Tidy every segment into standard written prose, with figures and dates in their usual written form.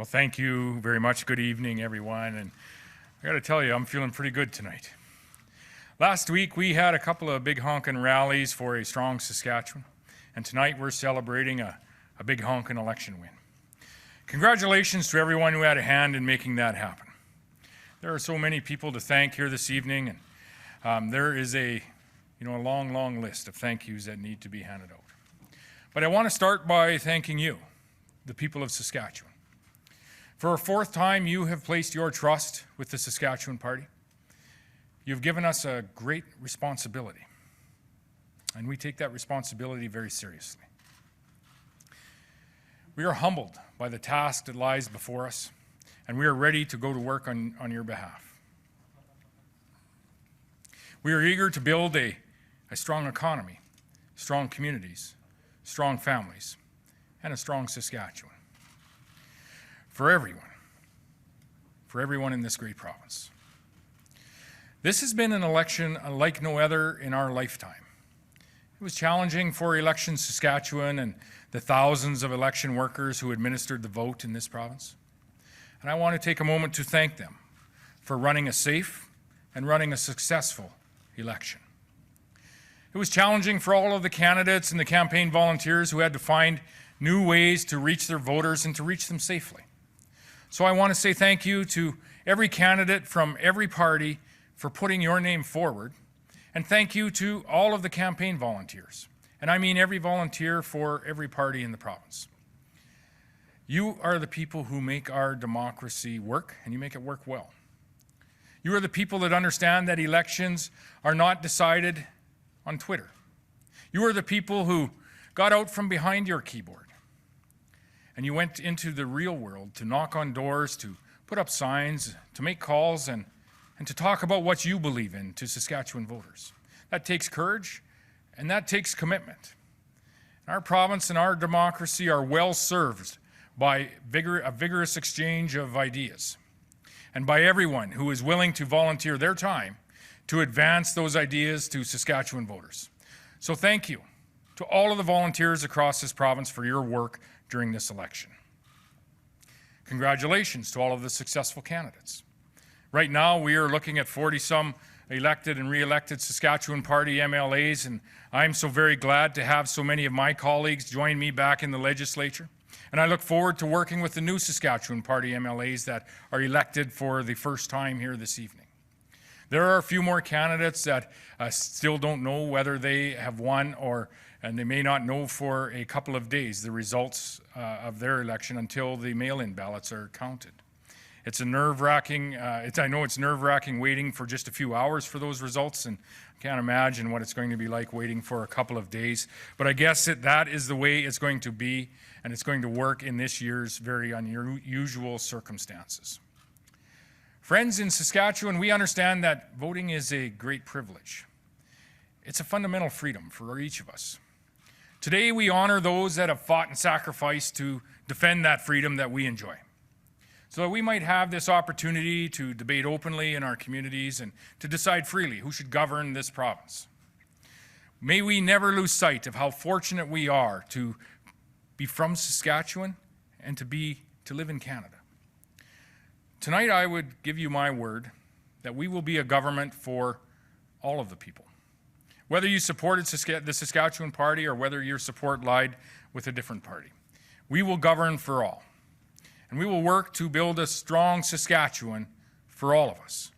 Well, thank you very much. Good evening, everyone. And I got to tell you, I'm feeling pretty good tonight. Last week, we had a couple of big honkin' rallies for a strong Saskatchewan. And tonight, we're celebrating a big honkin' election win. Congratulations to everyone who had a hand in making that happen. There are so many people to thank here this evening, and there is a long list of thank yous that need to be handed out. But I want to start by thanking you, the people of Saskatchewan. For a fourth time, you have placed your trust with the Saskatchewan Party. You've given us a great responsibility, and we take that responsibility very seriously. We are humbled by the task that lies before us, and we are ready to go to work on your behalf. We are eager to build a strong economy, strong communities, strong families, and a strong Saskatchewan. For everyone in this great province. This has been an election like no other in our lifetime. It was challenging for Elections Saskatchewan and the thousands of election workers who administered the vote in this province. And I want to take a moment to thank them for running a safe and running a successful election. It was challenging for all of the candidates and the campaign volunteers who had to find new ways to reach their voters and to reach them safely. So I want to say thank you to every candidate from every party for putting your name forward, and thank you to all of the campaign volunteers. And I mean every volunteer for every party in the province. You are the people who make our democracy work, and you make it work well. You are the people that understand that elections are not decided on Twitter. You are the people who got out from behind your keyboard, and you went into the real world to knock on doors, to put up signs, to make calls, and to talk about what you believe in to Saskatchewan voters. That takes courage, and that takes commitment. Our province and our democracy are well served by a vigorous exchange of ideas, and by everyone who is willing to volunteer their time to advance those ideas to Saskatchewan voters. So thank you to all of the volunteers across this province for your work during this election. Congratulations to all of the successful candidates. Right now, we are looking at 40-some elected and re-elected Saskatchewan Party MLAs, and I'm so very glad to have so many of my colleagues join me back in the legislature. And I look forward to working with the new Saskatchewan Party MLAs that are elected for the first time here this evening. There are a few more candidates that still don't know whether they have won, and they may not know for a couple of days the results of their election until the mail-in ballots are counted. It's a nerve-wracking, I know it's nerve-wracking waiting for just a few hours for those results, and I can't imagine what it's going to be like waiting for a couple of days. But I guess that is the way it's going to be, and it's going to work in this year's very unusual circumstances. Friends, in Saskatchewan, we understand that voting is a great privilege. It's a fundamental freedom for each of us. Today, we honor those that have fought and sacrificed to defend that freedom that we enjoy, so that we might have this opportunity to debate openly in our communities and to decide freely who should govern this province. May we never lose sight of how fortunate we are to be from Saskatchewan and to live in Canada. Tonight, I would give you my word that we will be a government for all of the people. Whether you supported the Saskatchewan Party or whether your support lied with a different party, we will govern for all. And we will work to build a strong Saskatchewan for all of us.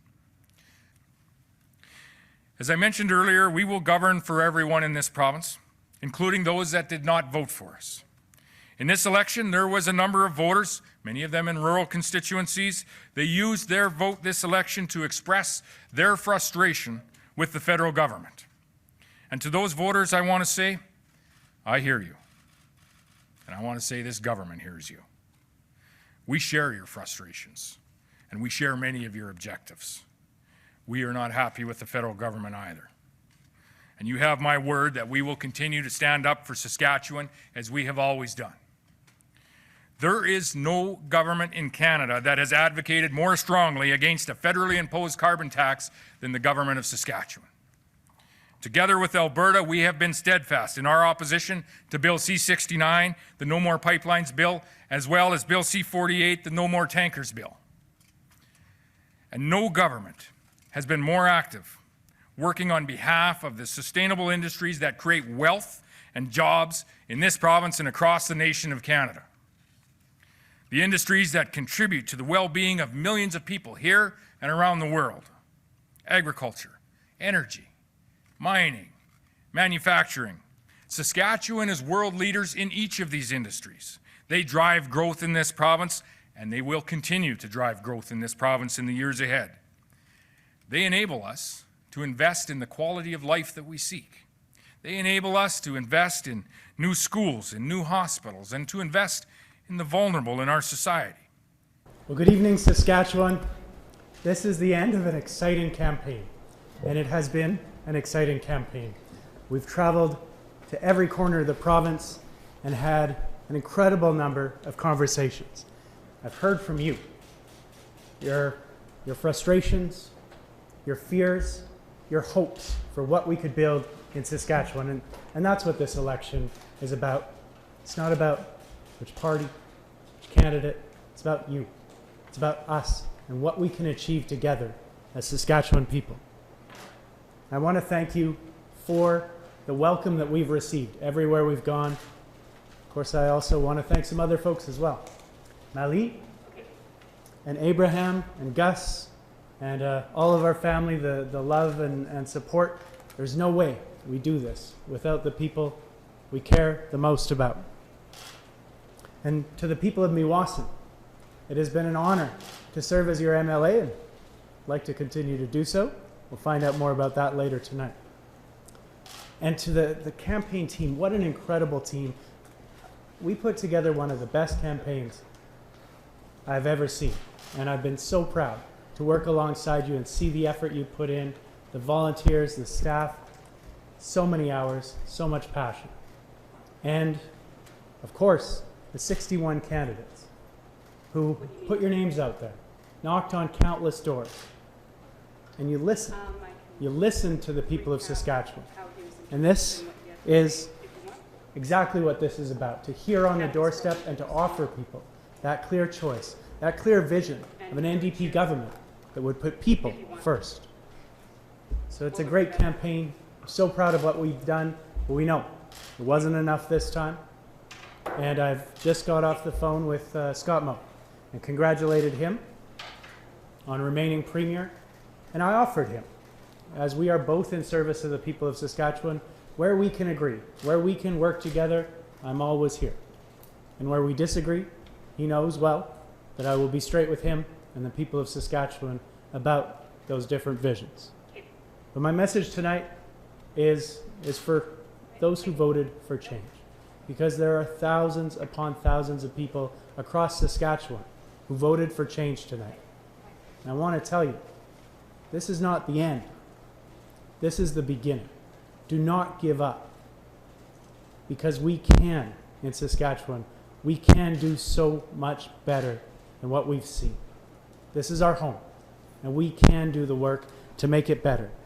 As I mentioned earlier, we will govern for everyone in this province, including those that did not vote for us. In this election, there was a number of voters, many of them in rural constituencies. They used their vote this election to express their frustration with the federal government. And to those voters, I want to say, I hear you. And I want to say this government hears you. We share your frustrations, and we share many of your objectives. We are not happy with the federal government either. And you have my word that we will continue to stand up for Saskatchewan as we have always done. There is no government in Canada that has advocated more strongly against a federally imposed carbon tax than the government of Saskatchewan. Together with Alberta, we have been steadfast in our opposition to Bill C-69, the No More Pipelines Bill, as well as Bill C-48, the No More Tankers Bill. And no government has been more active working on behalf of the sustainable industries that create wealth and jobs in this province and across the nation of Canada. The industries that contribute to the well-being of millions of people here and around the world. Agriculture, energy, mining, manufacturing. Saskatchewan is world leaders in each of these industries. They drive growth in this province, and they will continue to drive growth in this province in the years ahead. They enable us to invest in the quality of life that we seek. They enable us to invest in new schools, in new hospitals, and to invest in the vulnerable in our society. Well, good evening, Saskatchewan. This is the end of an exciting campaign, and it has been an exciting campaign. We've traveled to every corner of the province and had an incredible number of conversations. I've heard from you, your frustrations, your fears, your hopes for what we could build in Saskatchewan, and that's what this election is about. It's not about which party, which candidate, it's about you. It's about us and what we can achieve together as Saskatchewan people. I want to thank you for the welcome that we've received everywhere we've gone. Of course, I also want to thank some other folks as well. Meili and Abraham and Gus and all of our family, the love and support. There's no way we do this without the people we care the most about. And to the people of Meewasin, it has been an honor to serve as your MLA and I'd like to continue to do so. We'll find out more about that later tonight. And to the campaign team, what an incredible team. We put together one of the best campaigns I've ever seen. And I've been so proud to work alongside you and see the effort you put in, the volunteers, the staff, so many hours, so much passion. And of course, the 61 candidates who put your names out there, knocked on countless doors, and you listen. You listen to the people of Saskatchewan. And this is exactly what this is about, to hear on the doorstep and to offer people that clear choice, that clear vision of an NDP government that would put people first. So it's a great campaign. I'm so proud of what we've done, but we know it wasn't enough this time. And I've just got off the phone with Scott Moe and congratulated him on remaining Premier. And I offered him, as we are both in service of the people of Saskatchewan, where we can agree, where we can work together, I'm always here. And where we disagree, he knows well that I will be straight with him and the people of Saskatchewan about those different visions. But my message tonight is for those who voted for change, because there are thousands upon thousands of people across Saskatchewan who voted for change tonight. And I want to tell you, this is not the end. This is the beginning. Do not give up, because we can, in Saskatchewan, we can do so much better than what we've seen. This is our home, and we can do the work to make it better.